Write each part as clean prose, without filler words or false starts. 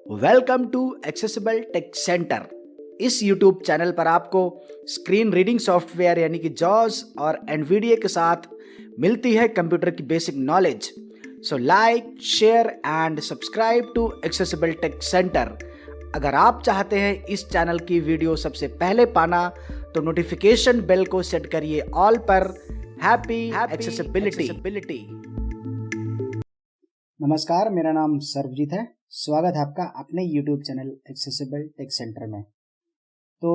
Welcome to accessible tech center. इस YouTube channel पर आपको स्क्रीन रीडिंग सॉफ्टवेयर यानी कि जॉस और एनवीडिया के साथ मिलती है कंप्यूटर की basic knowledge. So like, share and subscribe to accessible tech center. अगर आप चाहते हैं इस चैनल की वीडियो सबसे पहले पाना तो नोटिफिकेशन बेल को सेट करिए ऑल पर। Happy accessibility. नमस्कार, मेरा नाम सर्वजीत है। स्वागत है आपका अपने YouTube channel accessible tech center में। तो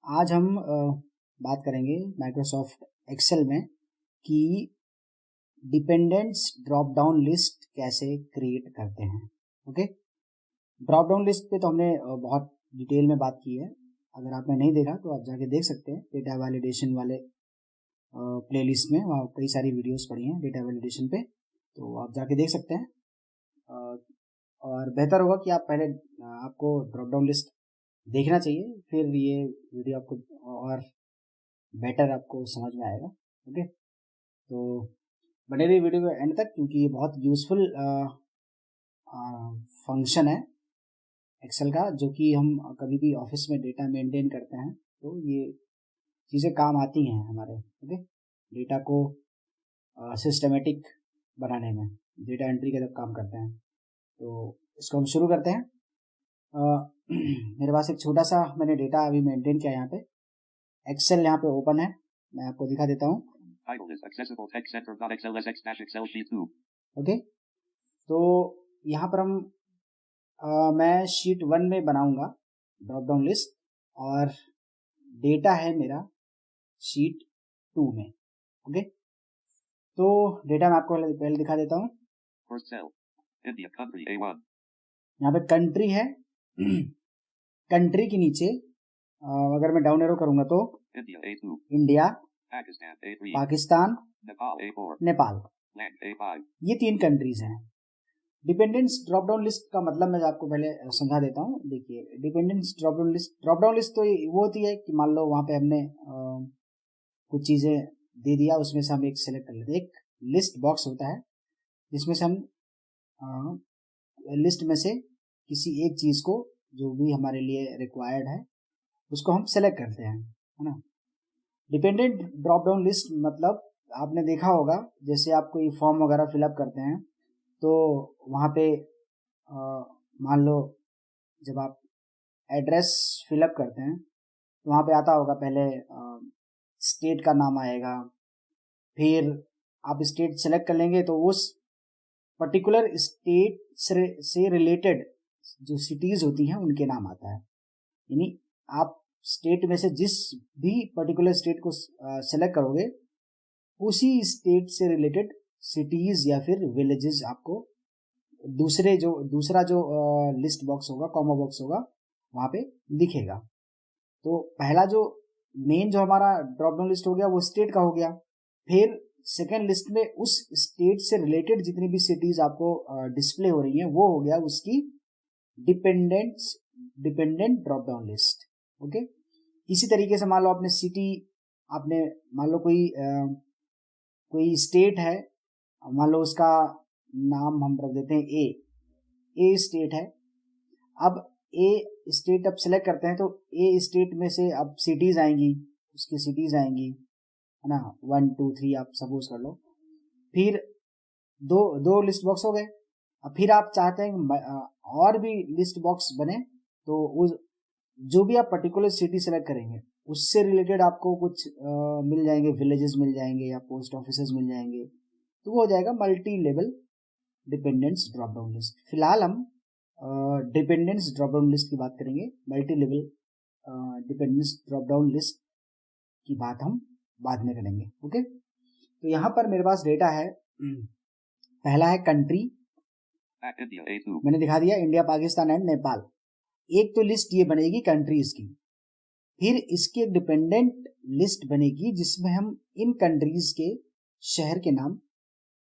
आज हम बात करेंगे माइक्रोसॉफ्ट एक्सेल में कि डिपेंडेंट्स ड्रॉप डाउन लिस्ट कैसे क्रिएट करते हैं। ओके, ड्रॉप डाउन लिस्ट पे तो हमने बहुत डिटेल में बात की है। अगर आपने नहीं देखा तो आप जाके देख सकते हैं डेटा वैलिडेशन वाले प्लेलिस्ट में, वहाँ कई सारी वीडियोस पड़ी हैं डेटा वैलिडेशन पे, तो आप जाके देख सकते हैं। और बेहतर होगा कि आप पहले आपको ड्रॉप डाउन लिस्ट देखना चाहिए, फिर ये वीडियो आपको और बेटर आपको समझ में आएगा। ओके, तो बने रहिए वीडियो के एंड तक, क्योंकि ये बहुत यूजफुल फंक्शन है एक्सेल का, जो कि हम कभी भी ऑफिस में डेटा मेंटेन करते हैं तो ये चीज़ें काम आती हैं हमारे। ओके, डेटा को सिस्टमेटिक बनाने में, डेटा एंट्री का जब काम करते हैं। तो इसको हम शुरू करते हैं। मेरे पास एक छोटा सा मैंने डेटा अभी मेंटेन किया, यहाँ पे एक्सेल यहाँ पे ओपन है, मैं आपको दिखा देता हूँ। ओके, तो यहाँ पर मैं शीट 1 में बनाऊंगा ड्रॉप डाउन लिस्ट, और डेटा है मेरा शीट 2 में। ओके, तो डेटा मैं आपको पहले दिखा देता हूँ। यहाँ पे कंट्री है। कंट्री के नीचे अगर मैं डाउन एरो करूंगा तो इंडिया, पाकिस्तान, नेपाल, ये 3 कंट्रीज हैं। डिपेंडेंस ड्रॉप डाउन लिस्ट का मतलब मैं आपको पहले समझा देता हूँ। देखिए, डिपेंडेंस ड्रॉप डाउन लिस्ट तो वो होती है कि मान लो वहाँ पे हमने कुछ चीजें दे दिया, उसमें से हम एक सेलेक्ट कर लेते हैं। एक लिस्ट बॉक्स होता है जिसमें से हम लिस्ट में से किसी एक चीज को, जो भी हमारे लिए रिक्वायर्ड है, उसको हम सेलेक्ट करते हैं, है ना। डिपेंडेंट ड्रॉप डाउन लिस्ट मतलब आपने देखा होगा, जैसे आप कोई फॉर्म वगैरह फिलअप करते हैं तो वहाँ पे मान लो जब आप एड्रेस फिलअप करते हैं तो वहाँ पे आता होगा पहले स्टेट का नाम आएगा, फिर आप स्टेट सेलेक्ट कर लेंगे तो उस पर्टिकुलर स्टेट से रिलेटेड जो सिटीज होती हैं उनके नाम आता है। यानी आप स्टेट में से जिस भी पर्टिकुलर स्टेट को सेलेक्ट करोगे, उसी स्टेट से रिलेटेड सिटीज या फिर विलेजेस आपको दूसरा जो लिस्ट बॉक्स होगा, कॉमा बॉक्स होगा, वहां पे दिखेगा। तो पहला जो मेन जो हमारा ड्रॉप डाउन लिस्ट हो गया वो स्टेट का हो गया। फिर सेकेंड लिस्ट में उस स्टेट से रिलेटेड जितनी भी सिटीज आपको डिस्प्ले हो रही हैं वो हो गया उसकी dependent drop down list. Okay, इसी तरीके से मान लो आपने सिटी, आपने मान लो कोई स्टेट है, मान लो उसका नाम हम रख देते हैं ए स्टेट है। अब ए स्टेट अब सेलेक्ट करते हैं तो ए स्टेट में से अब सिटीज आएंगी, उसकी सिटीज आएंगी, है ना, 1 2 3 आप सपोज कर लो। फिर दो लिस्ट बॉक्स हो गए। अब फिर आप चाहते हैं और भी लिस्ट बॉक्स बने, तो उस जो भी आप पर्टिकुलर सिटी सेलेक्ट करेंगे उससे रिलेटेड आपको कुछ मिल जाएंगे, विलेजेस मिल जाएंगे या पोस्ट ऑफिसेस मिल जाएंगे, तो वो हो जाएगा multi level dependence drop down list. फिलहाल हम डिपेंडेंस ड्रॉप डाउन लिस्ट की बात करेंगे, multi level dependence drop down list की बात हम बाद में करेंगे। ओके, तो यहाँ पर मेरे पास डेटा है, पहला है कंट्री, मैंने दिखा दिया इंडिया, पाकिस्तान एंड नेपाल। एक तो लिस्ट ये बनेगी कंट्रीज की, फिर इसकी एक डिपेंडेंट लिस्ट बनेगी जिसमें हम इन कंट्रीज के शहर के नाम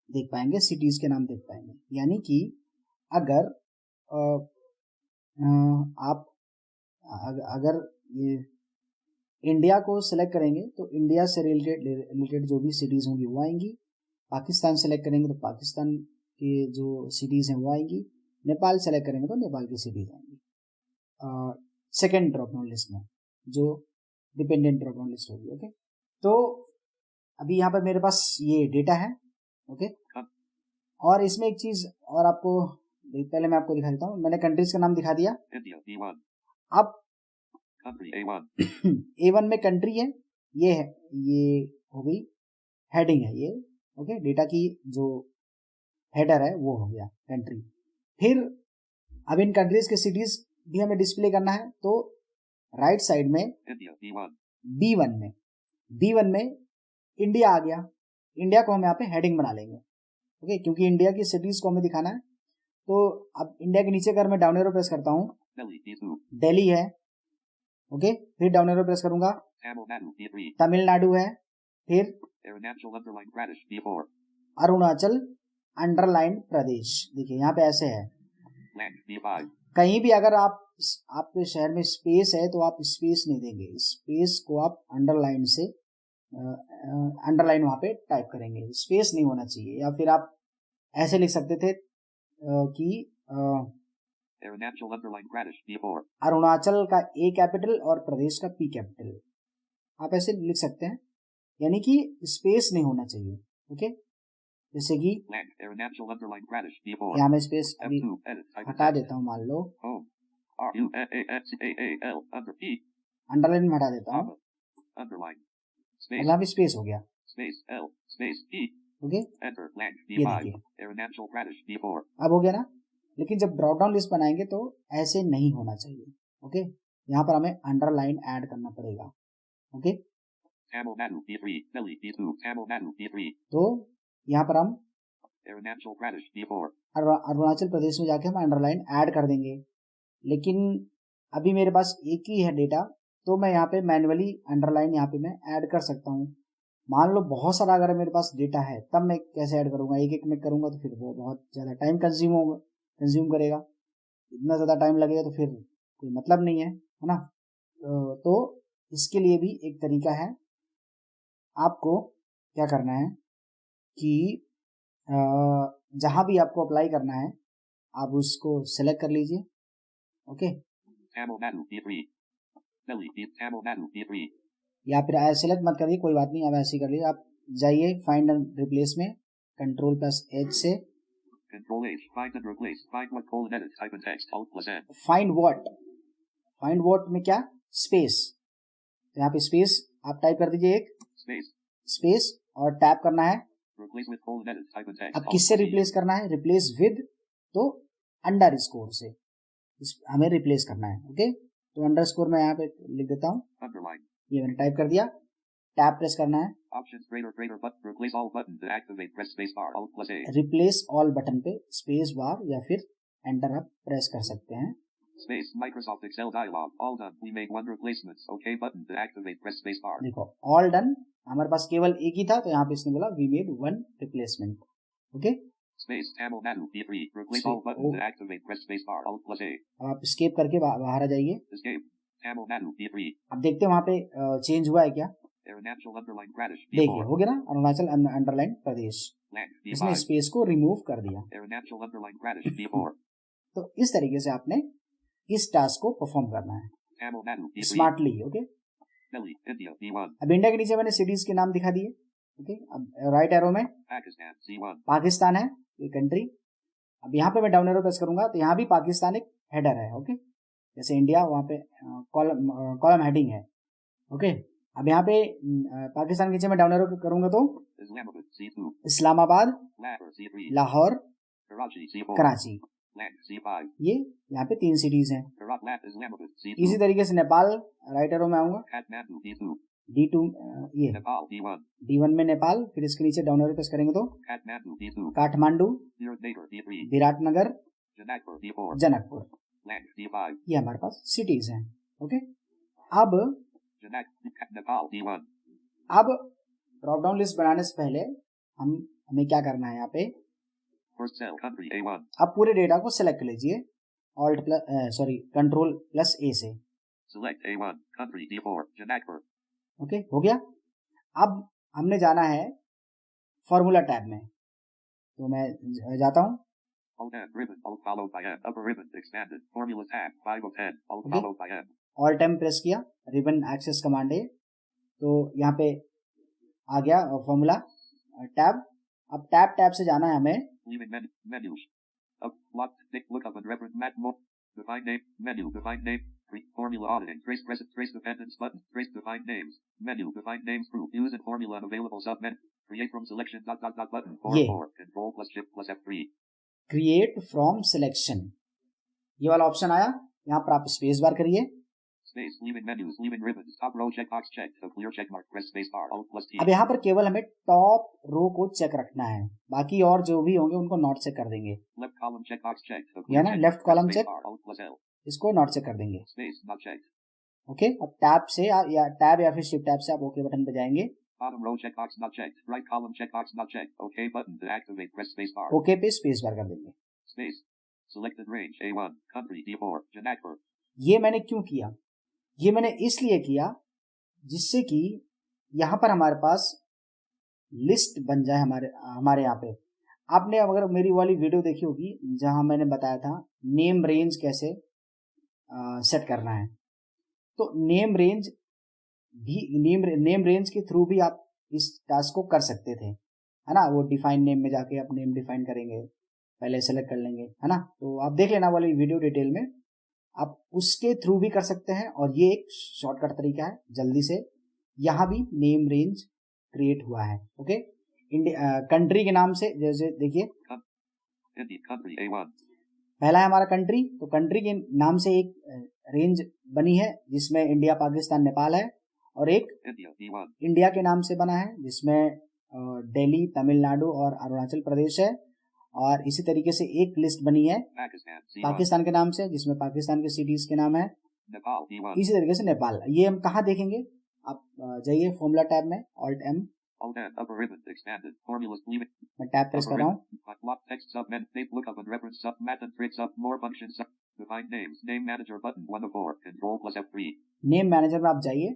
देख पाएंगे, सिटीज के नाम देख पाएंगे। यानी कि अगर आप अगर ये इंडिया को सिलेक्ट करेंगे तो इंडिया से रिलेटेड जो भी सिटीज होंगी वो आएंगी। पाकिस्तान सेलेक्ट करेंगे तो पाकिस्तान के जो सिटीज हैं वो आएंगी। नेपाल सेलेक्ट करेंगे तो नेपाल की सिटीज आएंगी सेकेंड ड्रॉप डाउन लिस्ट में, जो डिपेंडेंट ड्रॉप डाउन लिस्ट होगी। ओके, तो अभी यहाँ पर मेरे पास ये डेटा है। ओके, और इसमें एक चीज और आपको पहले मैं आपको दिखा देता हूँ। मैंने कंट्रीज का नाम दिखा दिया। अब A1 में कंट्री है, ये हो गई हेडिंग है ये। ओके, डेटा की जो हेडर है वो हो गया कंट्री। फिर अब इन कंट्रीज के सिटीज भी हमें डिस्प्ले करना है, तो राइट साइड में B1 में इंडिया आ गया। इंडिया को हम यहाँ पे हेडिंग बना लेंगे। ओके, क्योंकि इंडिया की सिटीज को हमें दिखाना है। तो अब इंडिया के नीचे अगर मैं डाउन एरो प्रेस करता हूँ, दिल्ली है। ओके, फिर डाउन एरो प्रेस करूंगा, तमिलनाडु है। फिर अरुणाचल अंडरलाइन प्रदेश। देखिए यहाँ पे ऐसे है। कहीं भी अगर आपके शहर में स्पेस है तो आप स्पेस नहीं देंगे, स्पेस को आप अंडरलाइन से अंडरलाइन वहां पे टाइप करेंगे, स्पेस नहीं होना चाहिए। या फिर आप ऐसे लिख सकते थे कि अरुणाचल का A कैपिटल और प्रदेश का P कैपिटल, आप ऐसे लिख सकते हैं, यानी कि स्पेस नहीं होना चाहिए। ओके, जैसे कि यहाँ मैं स्पेस अभी हटा देता हूँ, मान लो अंडरलाइन में हटा देता हूँ, यहाँ भी स्पेस हो गया। ओके, ये देखिए अब हो गया ना। लेकिन जब ड्रॉप डाउन लिस्ट बनाएंगे तो ऐसे नहीं होना चाहिए। ओके, यहाँ पर हमें अंडरलाइन ऐड करना पड़ेगा। ओके, तो यहाँ पर हम अरुणाचल प्रदेश में जाके हम अंडरलाइन ऐड कर देंगे। लेकिन अभी मेरे पास एक ही है डेटा, तो मैं यहाँ पे मैन्युअली अंडरलाइन यहाँ पे मैं ऐड कर सकता हूँ। मान लो बहुत सारा अगर मेरे पास डेटा है, तब मैं कैसे ऐड करूंगा? एक एक में करूंगा तो फिर वो बहुत ज्यादा टाइम कंज्यूम करेगा। इतना ज्यादा टाइम लगेगा तो फिर कोई मतलब नहीं है ना। तो इसके लिए भी एक तरीका है। आपको क्या करना है कि जहां भी आपको अप्लाई करना है आप उसको सेलेक्ट कर लीजिए। ओके, या फिर सेलेक्ट मत करिए, कोई बात नहीं, आप ऐसे ही कर लीजिए। आप जाइए फाइंड एंड रिप्लेस में, Ctrl+H से फाइंड व्हाट में क्या स्पेस, तो यहाँ पे स्पेस आप टाइप कर दीजिए, एक स्पेस और टैप करना है। अब किससे रिप्लेस करना है? रिप्लेस विद, तो अंडरस्कोर से हमें रिप्लेस करना है। ओके, तो अंडरस्कोर मैं यहाँ पे लिख देता हूँ, ये मैंने टाइप कर दिया। टैप प्रेस करना है, रिप्लेस ऑल बटन पे स्पेस बार या फिर एंटर आप प्रेस कर सकते हैं। Microsoft Excel dialog, all done. We made one replacements. OK button to activate. Press space bar. देखो all done, हमारे पास केवल एक ही था, तो यहाँ पे इसने बोला we made one replacement. OK? Space Tamil Nadu B3 replace all button to activate. Press space bar. Alt plus A. अब आप escape करके बाहर आ जाइए। Escape Tamil Nadu B3. अब देखते हैं वहाँ पे चेंज हुआ है क्या? अरुणाचल अंडरलाइन प्रदेश। देखिए हो गया ना, अरुणाचल अंडरलाइन प्रदेश। इसने स्पेस को रिमूव कर दिया। अरुणाचल अंडरलाइन प्रदेश B4। तो इस तरीके से आपने इस टास्क को परफॉर्म करना है स्मार्टली। ओके, अब इंडिया के नीचे मैंने सिटीज के नाम दिखा दिए। ओके, अब राइट एरो में पाकिस्तान है ये कंट्री। अब यहाँ पे मैं डाउन एरो प्रेस करूंगा तो यहाँ भी पाकिस्तान एक हेडर है। ओके, जैसे इंडिया वहां पे कॉलम हेडिंग है। ओके, अब यहाँ पे पाकिस्तान के नीचे मैं डाउन एरो करूंगा तो इस्लामाबाद, लाहौर, कराची, ये यहाँ पे 3 सिटीज हैं। इसी तरीके से नेपाल, राइट एरो में आऊंगा, D2 ये D1 में नेपाल, फिर इसके नीचे डाउन एरो प्रेस करेंगे तो काठमांडू, विराटनगर, जनकपुर, ये हमारे पास सिटीज हैं। ओके, अब ड्रॉप डाउन लिस्ट बनाने से पहले हमें क्या करना है? यहाँ पे अब पूरे डेटा को सेलेक्ट कर लीजिए, Ctrl+A से। ओके, हो गया। अब हमने जाना है फॉर्मूला टैब में, तो मैं जाता हूँ Alt N ribbon, Alt followed by N, upper ribbon, expanded, formula tab, 5 of 10, Alt Okay. followed by N. All time press किया, रिबन एक्सेस कमांड है, तो यहाँ पे आ गया फॉर्मूला टैब। अब टैब से जाना है हमें Menus. Locked, look up and reference mat mode. Define name, menu, define name, formula auditing, trace dependence button, trace defined names, menu, define names group, use and formula unavailable submenu, create from selection button, 4 control plus shift plus F3. Create from selection, ये वाला option आया, यहाँ पर आप space bar करिए। Space, leaving menus, leaving ribbons, top row checkbox checked, so clear check mark, press space bar, Alt plus T. अब यहाँ पर केवल हमें टॉप रो को चेक रखना है, बाकी और जो भी होंगे उनको नॉट चेक कर देंगे। Left column checkbox checked, so या ना left column check, Alt plus L. इसको नॉट चेक कर देंगे। Space not checked. ओके, अब टैब से या टैब या फिर शिफ्ट टैब से आप ओके बटन पे जाएंगे। Bottom row checkbox not checked, right column checkbox not checked, OK button to activate, press space bar. Okay पे स्पेस बार कर देंगे। Space. Selected range A1, country D4, Janakpur. ये मैंने क्यों किया? ये मैंने इसलिए किया जिससे कि यहाँ पर हमारे पास लिस्ट बन जाए हमारे यहाँ पे। आपने अगर मेरी वाली वीडियो देखी होगी जहां मैंने बताया था नेम रेंज कैसे सेट करना है, तो नेम रेंज के थ्रू भी आप इस टास्क को कर सकते थे, है ना। वो डिफाइन नेम में जाके आप नेम डिफाइन करेंगे, पहले सेलेक्ट कर लेंगे, है ना। तो आप देख लेना वाली वीडियो डिटेल में, आप उसके थ्रू भी कर सकते हैं। और ये एक शॉर्टकट तरीका है जल्दी से। यहाँ भी नेम रेंज क्रिएट हुआ है। ओके, कंट्री के नाम से जैसे देखिए पहला है हमारा कंट्री, तो कंट्री के नाम से एक रेंज बनी है जिसमें इंडिया, पाकिस्तान, नेपाल है, और एक इंडिया के नाम से बना है जिसमें दिल्ली, तमिलनाडु और अरुणाचल प्रदेश है। और इसी तरीके से एक लिस्ट बनी है पाकिस्तान के नाम से जिसमें पाकिस्तान के सिटीज के नाम है। इसी तरीके से नेपाल। ये हम कहाँ देखेंगे? आप जाइए फॉर्मूला टैब में, ऑल्ट एम, मैं टैब प्रेस कर रहा हूँ। नेम मैनेजर में आप जाइए,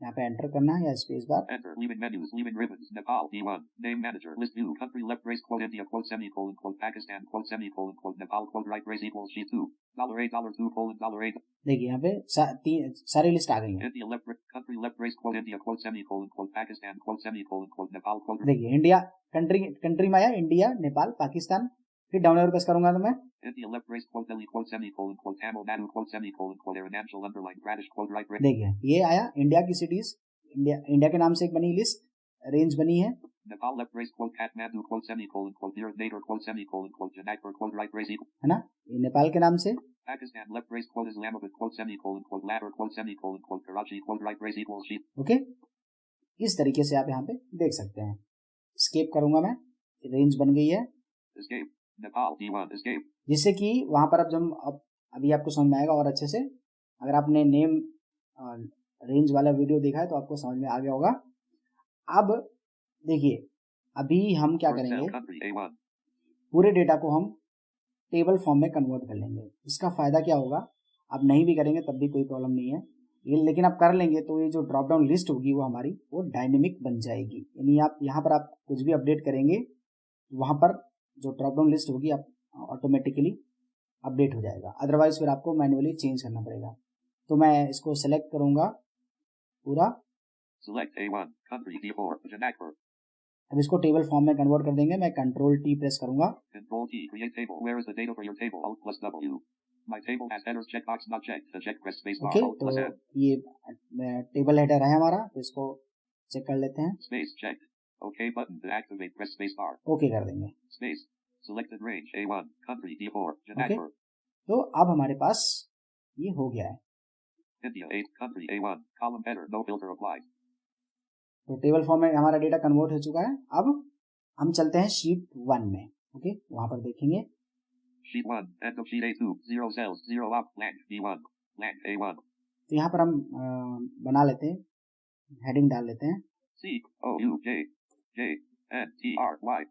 यहाँ पे एंटर करना है या space bar. Enter, leaving menus, leaving ribbons, Nepal, D1, name manager, list view, country left brace, quote India, quote semicolon, quote Pakistan, quote semicolon, quote Nepal, quote right brace equals sheet 2, $8, $2, colon, $8. देखिए यहाँ पे सारी list आ गई है। India left brace, country left brace, quote India, quote semicolon, quote Pakistan, quote semicolon, quote Nepal, quote. देखिए India country में आया, India, Nepal, Pakistan. फिर डाउन एरो प्रेस करूंगा तो मैं India left brace, quote Delhi, quote semicolon, quote Tamil Nadu, quote semicolon, quote Arunachal underline Pradesh, quote right brace. देखिए ये आया इंडिया की सिटीज, इंडिया के नाम से एक बनी लिस्ट, रेंज बनी है। Nepal left brace, quote Kathmandu, quote semicolon, quote Neighbor, quote semicolon, quote Janakpur, quote right brace equal. है ना, ये नेपाल के नाम से। Pakistan left brace, quote Islamabad, quote semicolon, quote Lahore, quote semicolon, quote Karachi, quote right brace equals sheet. Okay, इस तरीके से आप यहाँ पे देख सकते हैं। एस्केप करूंगा मैं, रेंज बन गई है। Escape. Nepal D1 escape. जिससे कि वहां पर अब अभी आपको समझ में आएगा और अच्छे से। अगर आपने नेम रेंज वाला वीडियो देखा है तो आपको समझ में आ गया होगा। अब देखिए अभी हम क्या करेंगे, पूरे डेटा को हम टेबल फॉर्म में कन्वर्ट कर लेंगे। इसका फायदा क्या होगा, आप नहीं भी करेंगे तब भी कोई प्रॉब्लम नहीं है, लेकिन आप कर लेंगे तो ये जो ड्रॉप डाउन लिस्ट होगी वो हमारी वो डायनेमिक बन जाएगी। यानी आप यहाँ पर आप कुछ भी अपडेट करेंगे वहां पर जो ड्रॉप डाउन लिस्ट होगी आप ऑटोमेटिकली अपडेट हो जाएगा, अदरवाइज फिर आपको मैन्युअली चेंज करना पड़ेगा। तो मैं इसको सेलेक्ट करूंगा पूरा। अब इसको टेबल फॉर्म में कन्वर्ट कर देंगे। मैं कंट्रोल टी प्रेस करूंगा। ओके, तो ये टेबल हेडर है हमारा, तो इसको चेक कर लेते हैं। ओके कर देंगे। Selected range A1, country D4, Janakpur. तो अब हमारे पास ये हो गया है। India 8, country A1, column header, no filter applied. तो टेबल फॉर्म में हमारा डेटा कन्वर्ट हो चुका है। अब हम चलते हैं शीट 1 में। ओके, वहां पर देखेंगे Sheet 1, end of sheet A2, 0 cells, 0 up, blank B1, blank A1. तो यहाँ पर हम बना लेते हैं, हेडिंग डाल लेते हैं COUJJNTRY,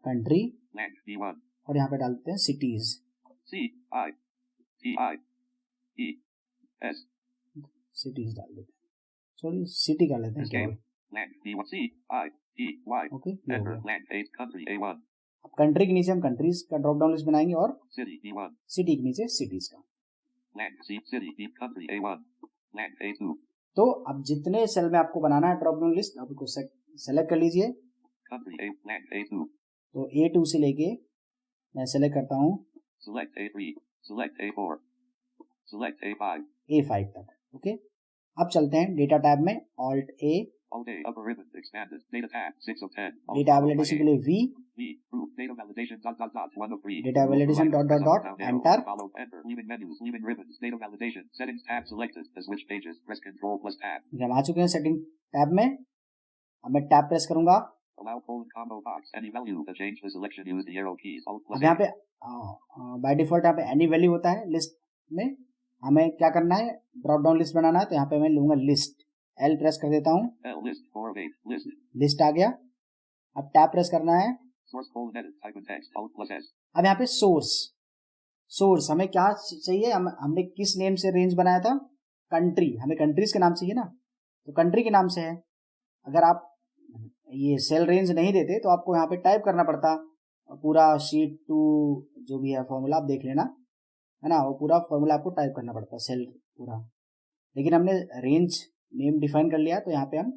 कंट्री, blank B1. और यहाँ पे डालते हैं सिटीज, CITIES, सिटीज डाल देते हैं, सॉरी सिटी कर लेते हैं केवल। blank B1, CITY, okay, enter, blank 8, country A1. अब कंट्री के नीचे हम कंट्रीज का ड्रॉप डाउन लिस्ट बनाएंगे और City D1. सिटी के नीचे सिटीज का। Land C City D Country A1. Land A2. तो अब जितने सेल में आपको बनाना है ड्रॉप डाउन लिस्ट आप उसको सेलेक्ट कर लीजिए। Country A. Land A2. तो A2 से लेके मैं सेलेक्ट करता हूँ Select A3. Select A4. Select A5. A5 तक। ओके, अब चलते हैं डेटा टैब में Alt A, Alt A upper ribbon expanded. Data tab 6 of 10. Data validation के लिए V, V. Group data validation dot dot dot 1 of 3. Data validation dot dot dot enter. Follow enter. Leaving menus. Leaving ribbons. Data validation. Settings tab selected. To switch pages. Press Control plus tab. हम आ चुके हैं setting tab में। अब मैं tab press करूंगा। Allow colon combo box. Any value to change the selection. Use the arrow keys. Alt plus अब यहाँ पे बाय डिफॉल्ट यहाँ पे एनी वैल्यू होता है लिस्ट में। हमें क्या करना है, ड्रॉप डाउन लिस्ट बनाना है, तो यहाँ पे मैं लूंगा लिस्ट। एल प्रेस कर देता हूँ, L list 4 of 8. List. List आ गया। अब टैब प्रेस करना है। Source colon edit. Type in text. Alt plus S. अब यहाँ पे सोर्स हमें क्या चाहिए, हमने किस नेम से रेंज बनाया था, कंट्री, हमें कंट्रीज के नाम चाहिए ना, तो कंट्री के नाम से है। अगर आप ये सेल रेंज नहीं देते तो आपको यहाँ पे टाइप करना पड़ता पूरा शीट 2 जो भी है फॉर्मूला आप देख लेना, है ना, वो पूरा फॉर्मूला आपको टाइप करना पड़ता सेल पूरा। लेकिन हमने रेंज नेम डिफाइन कर लिया, तो यहाँ पे हम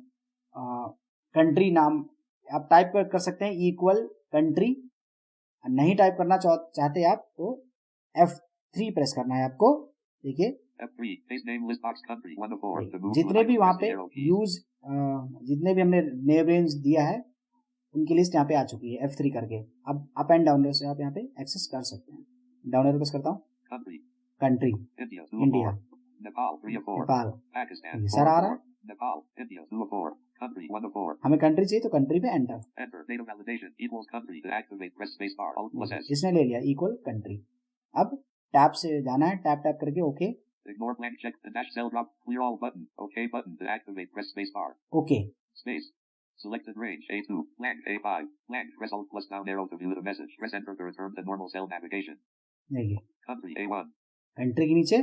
कंट्री नाम आप टाइप कर सकते हैं इक्वल कंट्री। नहीं टाइप करना चाहते आप तो F3 प्रेस करना है आपको। देखिए F3 paste name list box country 1 of 4. To move जितने भी वहां पे यूज जितने भी हमने नेम रेंज दिया है उनकी लिस्ट यहाँ पे आ चुकी है F3 करके। अब अप एंड डाउन से आप यहाँ पे एक्सेस कर सकते हैं। डाउन एरो प्रेस करता हूँ, country India, Nepal 3 of 4. Nepal, Pakistan sir आ रहा है। Nepal, India 2 of 4. Country 1 of 4. हमें कंट्री चाहिए तो कंट्री पे enter. Enter data validation equals country to activate press space bar Alt plus S. इसने ले लिया इक्वल कंट्री। अब टैब से जाना है, टैप करके okay. Ignore blank check the dash cell drop clear all button. OK button to activate press space bar. Okay, Space. Selected range A2. Blank A5. Blank press Alt plus down arrow to view the message. Press enter to return to normal cell navigation. देखिए Country A1. Country के नीचे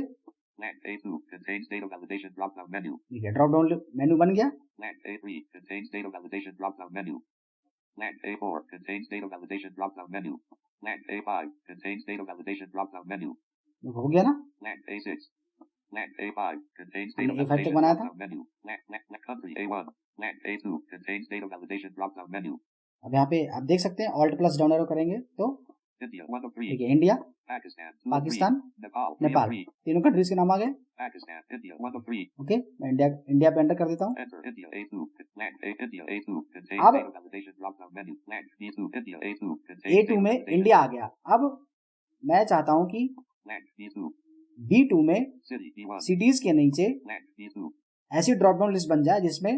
Blank A2 contains data validation drop down menu. ठीक है, drop down menu बन गया। Blank A3 contains data validation drop down menu. Blank A4 contains data validation drop down menu. Blank A5 contains data validation drop down menu. हो गया ना। Blank A6. Blank A5 contains हमने data A5 तक validation बनाया drop था। down menu. Blank country A1. Blank A2 contains data validation drop down menu. अब यहाँ पे आप देख सकते हैं ऑल्ट प्लस डाउन एरो करेंगे तो India 1 of 3. ठीक है, India, Pakistan 2 of 3. Pakistan, Nepal 3 of Nepal, 3. तीनों कंट्रीज के नाम आ गए। Pakistan India 1 of 3. ओके, मैं इंडिया पे एंटर कर देता हूँ। Enter India A2. Blank A India A2 contains अब data validation drop down menu. Blank B2 India A2 contains A2 data में validation. इंडिया आ गया। अब मैं चाहता हूँ कि Blank B2 B2 में City B1. सिटीज के नीचे Blank B2 ऐसी ड्रॉप डाउन लिस्ट बन जाए जिसमें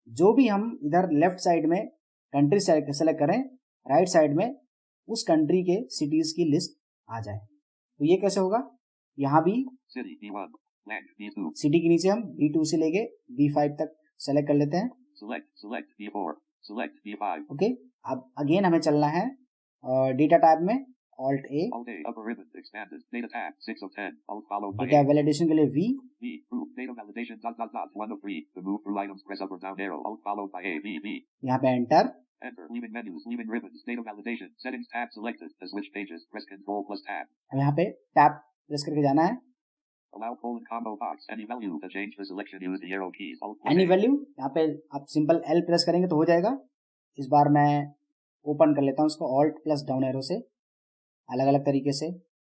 जो भी हम इधर लेफ्ट साइड में कंट्री सेलेक्ट करें, राइट साइड में उस कंट्री के सिटीज की लिस्ट आ जाए। तो ये कैसे होगा, यहाँ भी City B1. Blank B2. City के नीचे हम B2 से लेके B5 तक सेलेक्ट कर लेते हैं। Select B4. Select B5. Okay, अब अगेन हमें चलना है डेटा टैब में Alt A, Alt A upper ribbon expanded. Data tab 6 of 10. Alt followed by data A. Validation के लिए V, B. Group data validation dot dot dot 1 of 3. To move through items press up or down arrow. Alt followed by A. B. B. यहाँ पे enter. Enter. Leaving menus. Leaving ribbons. Data validation. Settings tab selected. To switch pages. Press Control plus tab. अब यहाँ पे tab press करके जाना है। Allow colon combo box. Any value to change the selection. Use the arrow keys. Alt plus any A. Value, यहाँ पे आप simple L press करेंगे तो हो जाएगा। इस बार मैं ओपन कर लेता हूँ इसको Alt प्लस डाउन एरो से, अलग अलग तरीके से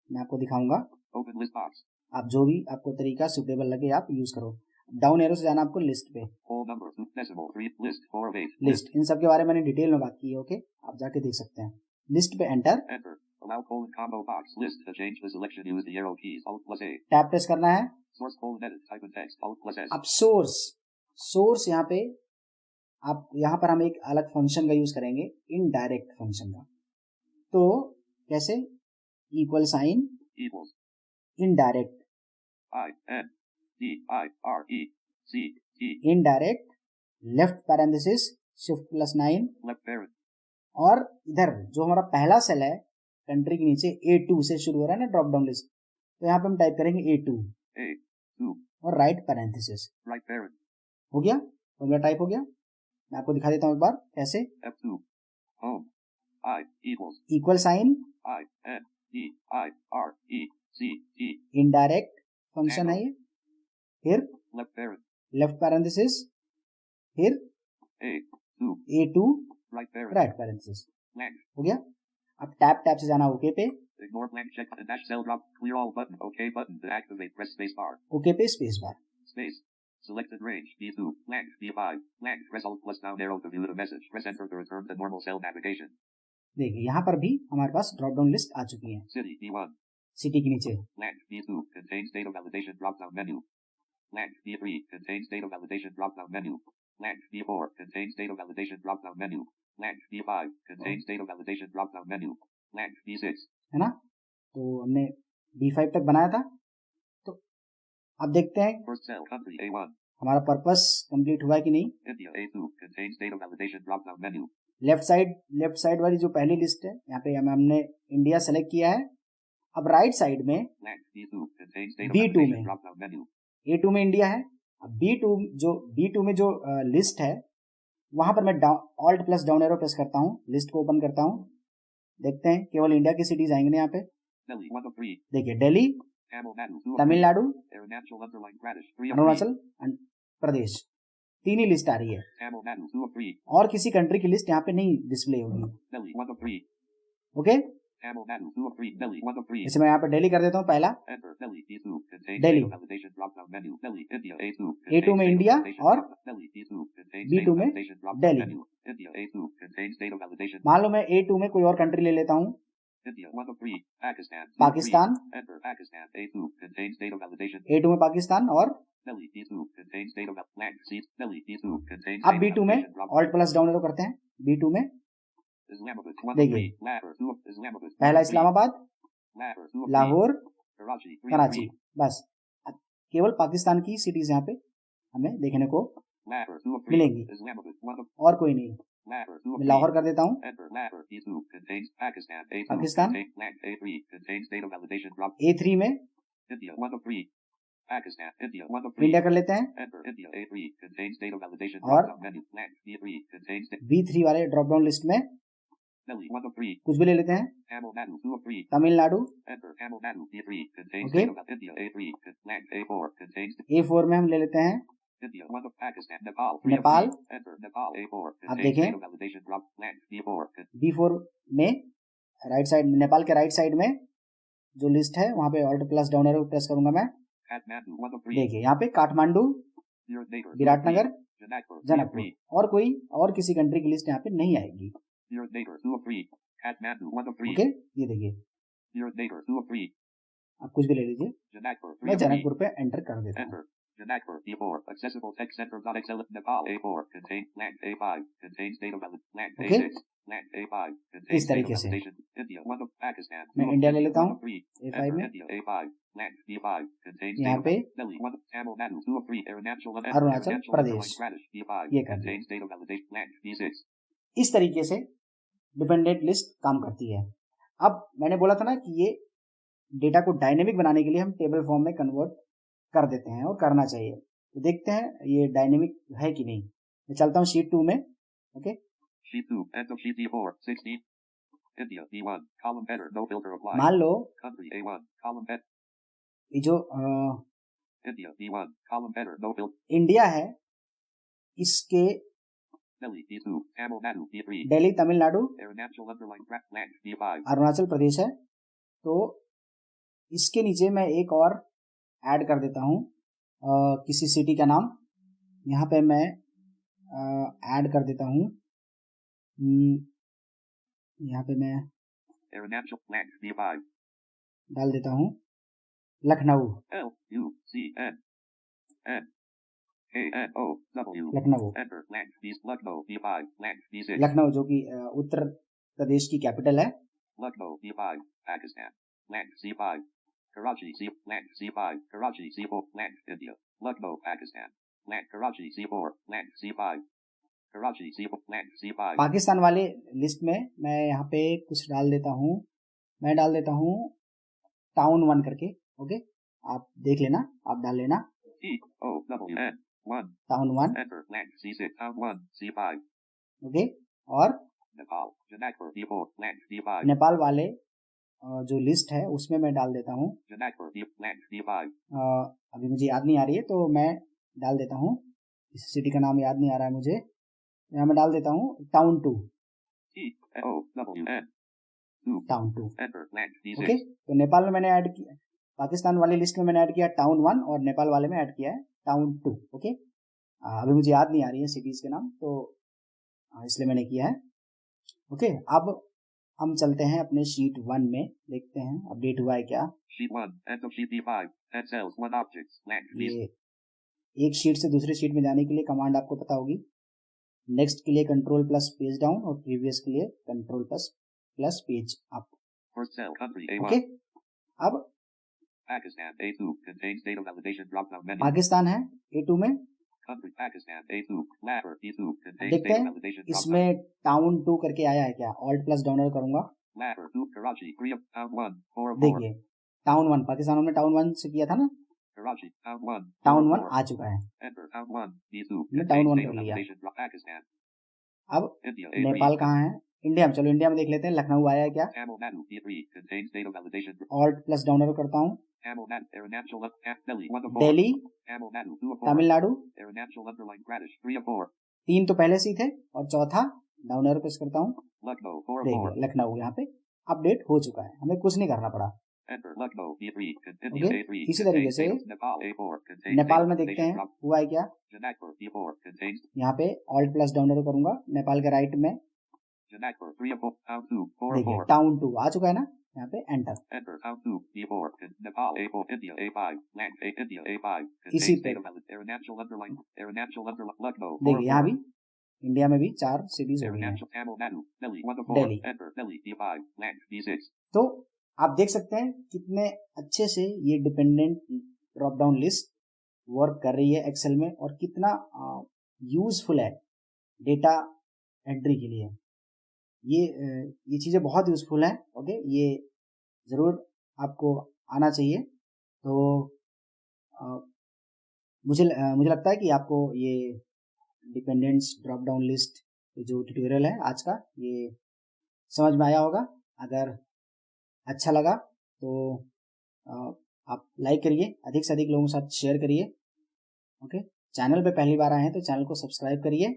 मैं आपको दिखाऊंगा। Open list box. आप जो भी आपको तरीका सुटेबल लगे आप यूज करो। डाउन एरो से जाना आपको लिस्ट पे, Whole number. Decimal 3. List 4 of 8. List, इन सब के बारे में मैंने डिटेल में बात की है। ओके, आप जाके देख सकते हैं। लिस्ट पे enter, Enter. Allow colon combo box. List to change the selection. Use the arrow keys. Alt plus A. Tab press करना है। Source colon edit. Type in text. Alt plus S. अब source यहाँ पे आप यहाँ पर हम एक अलग फंक्शन का यूज करेंगे, इनडायरेक्ट फंक्शन का। तो कैसे, equal sign Equals. Indirect, I-N-D-I-R-E. C-E. Indirect left parenthesis shift plus 9, Left parent. और इधर जो हमारा पहला सेल है कंट्री के नीचे A2 से शुरू हो रहा है ना ड्रॉप डाउन लिस्ट, तो यहाँ पे हम टाइप करेंगे A2 A2. और राइट पैरेंथेसिस। Right parent. हो गया, फॉर्मूला टाइप हो गया। मैं आपको दिखा देता हूँ एक बार कैसे। F2. Home. I equals equal sign I N D I R E C E indirect function है ये, फिर left parent लेफ्ट पैरेंथेसिस, फिर A2 A2 right parent right parenthesis. blank हो गया। अब टैब टैब से जाना ओके पे, ignore blank check and dash cell drop clear all button OK button to activate press space bar okay पे space bar. space selected range D2 blank D5 blank press alt plus down arrow to view the message press enter to return to normal cell navigation देखिए यहाँ पर भी हमारे पास drop down list आ चुकी है। city D1 city के नीचे blank D2 contains data validation drop down menu blank D3 contains data validation drop down menu blank D4 contains data validation drop down menu blank D5 contains data validation drop down menu blank D6 है ना। तो हमने D5 तक बनाया था। तो अब देखते हैं first cell country A1 हमारा पर्पस कंप्लीट हुआ है कि नहीं। India A2 contains data validation drop down menu left side वाली जो पहली लिस्ट है यहाँ पे हमने इंडिया सेलेक्ट किया है। अब राइट साइड में blank D2 contains data B2 validation में drop down menu A2 में इंडिया है। अब B2 में जो लिस्ट है वहां पर मैं alt plus down arrow press करता हूँ, लिस्ट को ओपन करता हूँ। देखते हैं केवल इंडिया की सिटीज आएंगे ना यहाँ पे। Delhi 1 of 3 देखिए Delhi, Tamil Nadu 2 of 3 Tamil Nadu, Arunachal underline Pradesh 3 of 3 Arunachal Pradesh, तीन ही लिस्ट आ रही है Tamil Nadu 2 of 3 और किसी कंट्री की लिस्ट यहाँ पे नहीं डिस्प्ले होगी। Delhi 1 of 3 okay, Tamil Nadu 2 of 3 Delhi 1 of 3 जैसे मैं यहाँ पे दिल्ली कर देता हूँ पहला। Enter Delhi D2 contains Delhi. data validation drop down menu Delhi India A2 A2 में contains इंडिया data validation और drop down- Delhi D2 contains B2 data में validation drop down Delhi। menu India A2 contains data validation मान लो मैं A2 में कोई और country ले लेता हूँ, India 1 of 3 Pakistan 2 of 3 Pakistan. Enter Pakistan A2 contains data validation A2 में पाकिस्तान और Delhi D2 contains data val- blank seat Delhi D2 contains अब data B2 में validation drop alt plus down arrow करते हैं। B2 में Islamabad 1 of देखिए 3 Lahore 2 of Islamabad 2 पहला of 3 Islamabad, Lahore 2 of 3 Lahore, Karachi 3 of Karachi. 3 बस अब केवल पाकिस्तान की सिटीज यहाँ पे हमें देखने को Lahore 2 of 3 मिलेंगी, Islamabad 1 of और कोई नहीं। Lahore 2 of मैं 3 लाहौर कर देता हूँ। Enter Lahore D2 contains Pakistan A2 Pakistan contains blank A3 contains data validation drop A3 में India 1 of 3 Pakistan India 1 of 3 India कर लेते हैं Enter India A3 contains data validation और drop down menu blank D3 contains B3 वाले drop down list में Delhi 1 of 3 कुछ भी ले लेते हैं। Tamil Nadu 2 of 3 Tamil Nadu Enter Tamil Nadu D3 contains Okay. data val- India A3 blank A4 contains A4 में हम ले लेते हैं India 1 of Pakistan Nepal 3 of Nepal. 3 Enter Nepal A4 आप contains देखें data validation drop blank D4 B4 में right side, Nepal के right side में जो लिस्ट है वहां पे alt plus down arrow press करूंगा मैं। Kathmandu 1 of 3 देखिए यहाँ पे Kathmandu, Your neighbor 2 of 3 Viratnagar, Janakpur 3 of Janakpur 3 और किसी कंट्री की लिस्ट यहाँ पे नहीं आएगी। Your neighbor 2 of 3 Kathmandu 1 of 3 okay, ये देखिए Your neighbor 2 of 3 आप कुछ भी ले लीजिए। Janakpur 3 मैं of 3 जनकपुर पे एंटर कर देता हूँ। Enter Janakpur D4 accessible text center.xl Nepal A4 contains blank A5 contains data valid blank Okay. A6 blank A5 contains इस तरीके data से validation India 1 of Pakistan मैं 2 of इंडिया ले India लेता 1 हूँ। of 3 A5 Enter में India A5 blank D5 contains यहाँ data पे val- Delhi 1 of Tamil Nadu 2 of 3 Arunachal and Arunachal Arunachal Pradesh underline Pradesh D5 ये कर दिया। contains data validation blank D6 इस तरीके से डिपेंडेंट लिस्ट काम करती है। अब मैंने बोला था ना कि ये डेटा को डायनेमिक बनाने के लिए हम टेबल फॉर्म में कन्वर्ट कर देते हैं और करना चाहिए। तो देखते हैं ये डायनेमिक है कि नहीं। मैं चलता हूँ शीट 2 में। Okay, Sheet 2 end of sheet D4 16 India D1 column header no filter applied मान लो country A1 column head ये जो India D1 column header no filter India है, इसके Delhi D2 Tamil Nadu D3 Delhi, Tamil Nadu, Arunachal underline blank D5 Arunachal Pradesh है। तो इसके नीचे मैं एक और ऐड कर देता हूँ किसी सिटी का नाम। यहाँ पे मैं ऐड कर देता हूँ, यहाँ पे मैं Arunachal blank D5 डाल देता हूँ Lucknow. L U C N N A N O W Lucknow, enter blank D Lucknow D5 blank D6 Lucknow जो कि उत्तर प्रदेश की कैपिटल है। Lucknow D5 Pakistan blank C5 Karachi C blank C5 Karachi C4 blank India Lucknow Pakistan blank Karachi C4 blank C5 Karachi C4 blank C5 Pakistan वाले list में मैं यहाँ पे कुछ डाल देता हूँ। मैं डाल देता हूँ टाउन 1 करके। ओके, आप देख लेना, आप डाल लेना T O W N 1 town 1। enter blank C6 town 1 C5 okay, और Nepal. Janakpur D4. Land D5. Nepal वाले जो लिस्ट है उसमें मैं डाल देता हूँ। Janakpur D. Land D5. अभी मुझे याद नहीं आ रही है तो मैं डाल देता हूँ, इस सिटी का नाम याद नहीं आ रहा है मुझे, यहाँ मैं डाल देता हूँ टाउन 2। Town 2 okay. तो नेपाल में मैंने ऐड किया, पाकिस्तान वाली लिस्ट में मैंने ऐड किया टाउन 1 और नेपाल वाले में ऐड किया है टाउन 2। ओके, अभी मुझे याद नहीं आ रही है सिटीज के नाम तो इसलिए मैंने किया है। ओके, अब हम चलते हैं अपने शीट 1 में, देखते हैं अपडेट हुआ है क्या। Sheet 1. End of sheet D5. 10 cells, 1 objects. Land ये list. एक शीट से दूसरी शीट में जाने के लिए कमांड आपको पता होगी। नेक्स्ट के लिए कंट्रोल प्लस पेज डाउन और प्रीवियस के लिए control plus page up. First cell, country A1. Okay, अब Pakistan A2 contains data validation drop down menu. Pakistan है A2 में, Country Pakistan A2. Lahore D2 contains देखते data हैं validation drop down. इसमें town 2 करके आया है क्या। ऑल्ट प्लस डाउनलोड करूंगा, Lahore 2. Karachi 3 of Town 1. 4 of 4. देखिए टाउन 1 पाकिस्तान में टाउन 1 से किया था ना, Karachi Town 1. टाउन 1 आ चुका है, Enter Town 1. D2 हमने टाउन 1 contains कर data लिया। validation drop Pakistan. अब India A3. नेपाल कहाँ है, इंडिया में, चलो इंडिया में देख लेते हैं लखनऊ आया है क्या। Tamil Nadu D3 contains data validation. Alt plus download करता हूँ, Tamil Nadu Arunachal Delhi 1 of 4. Delhi, Tamil Nadu 2 of 4. Tamil Nadu, Arunachal underline Pradesh 3 of 4. 3 तो पहले से ही थे और चौथा डाउनलोड प्रेस करता हूँ, Lucknow 4 of 4. देखिए लखनऊ यहाँ पे अपडेट हो चुका है, हमें कुछ नहीं करना पड़ा। Enter Lucknow D3 India okay, A3 इसी तरीके से Nepal A4 contains Nepal data में देखते validation हैं drop. हुआ है क्या। Janakpur D4 contains यहाँ पे ऑल्ट प्लस डाउनलोड करूंगा, नेपाल के राइट में Janakpur 3 of 4. Town 2 4 of देखिए 4. टाउन 2 आ चुका है ना, यहाँ पे enter. Enter Town 2 D4 Nepal A4 India A5 Land A India A5 इसी contains पे data valid Arunachal underline Lucknow 4 देखिए of यहाँ 4. भी इंडिया में भी 4 सिटीज हो गई हैं। Arunachal Tamil Nadu Delhi 1 of 4. Delhi, Enter Delhi D5 Land D6. तो आप देख सकते हैं कितने अच्छे से ये dependent drop down list work कर रही है एक्सेल में और कितना यूजफुल है डेटा एंट्री के लिए। ये चीज़ें बहुत यूजफुल हैं। ओके, ये ज़रूर आपको आना चाहिए। तो मुझे लगता है कि आपको ये डिपेंडेंट्स ड्रॉप डाउन लिस्ट जो ट्यूटोरियल है आज का, ये समझ में आया होगा। अगर अच्छा लगा तो आप लाइक करिए, अधिक से अधिक लोगों के साथ शेयर करिए। ओके, चैनल पे पहली बार आए हैं तो चैनल को सब्सक्राइब करिए।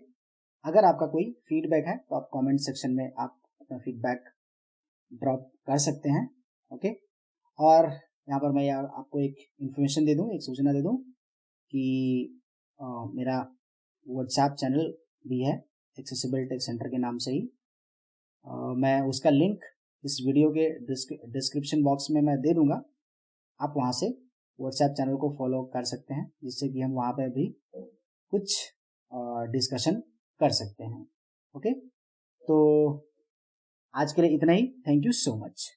अगर आपका कोई फीडबैक है तो आप कमेंट सेक्शन में आप अपना फीडबैक ड्रॉप कर सकते हैं। ओके, और यहाँ पर मैं आपको एक इन्फॉर्मेशन दे दूँ, एक सूचना दे दूँ कि मेरा व्हाट्सएप चैनल भी है एक्सेसिबल टेक सेंटर के नाम से ही। मैं उसका लिंक इस वीडियो के डिस्क्रिप्शन बॉक्स में मैं दे दूंगा, आप वहाँ से व्हाट्सएप चैनल को फॉलो कर सकते हैं, जिससे कि हम वहाँ पे भी कुछ डिस्कशन कर सकते हैं। ओके, तो आज के लिए इतना ही। Thank you so much.